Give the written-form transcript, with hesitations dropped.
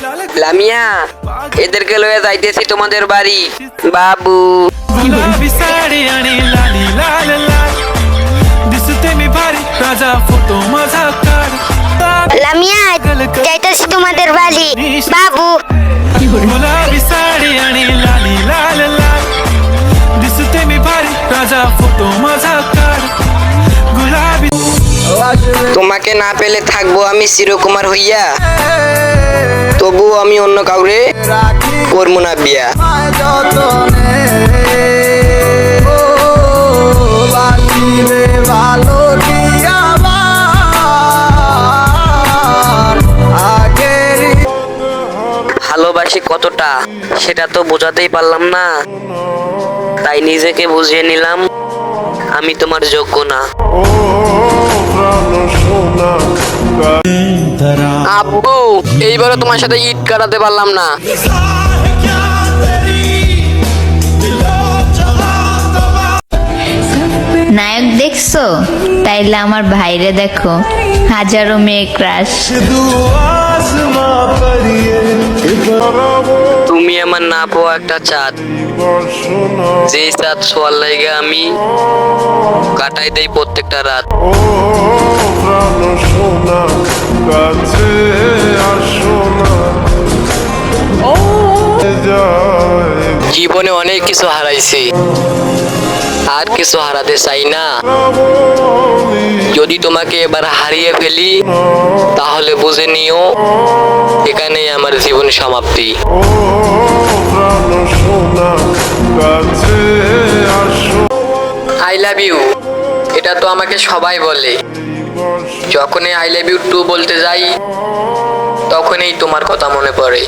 লামিয়া, এদেরকে লয়ে যাইতেছি তোমাদের বাড়ি। বাবু गुलाबी साडी आणि लाली लाल लाल दिसते मी भारी राजा फोटो माझा काढ লামিয়া, যাইতাছি তোমাদের বাড়ি বাবু। गुलाबी साडी आणि लाली लाल लाल दिसते मी भारी राजा फोटो माझा काढ गुलाबी তোমাকে না পেলে থাকবো আমি চিরকুমার হইয়া, তবু আমি অন্য কাউরে করবো না বিয়া। ভালোবাসি কতটা সেটা তো বোঝাতেই পারলাম না, তাই নিজেকে বুঝিয়ে নিলাম আমি তোমার যোগ্য না। আব্বু, এইবারও তোমার সাথে ঈদ কাটাতে পারলাম না। নায়ক দেখছো? তাইলে আমার ভাইরে দেখো, হাজারো মেয়ে ক্রাশ। তুমি আমার না পাওয়া একটা চাঁদ, যে চাঁদ ছোঁয়ার লাইগা আমি কাটাই দেই প্রত্যেকটা রাত। জীবনে অনেক কিছু হারাইছি, আর কিছু হারাতে চাই না। যদি তোমাকে এবার হারিয়ে ফেলি তাহলে বুঝে নিও এখানেই আমার জীবন সমাপ্তি। আই লাভ ইউ, এটা তো আমাকে সবাই বলে। যখনই আই লাভ ইউ টু বলতে যাই তখনই তোমার কথা মনে পড়ে।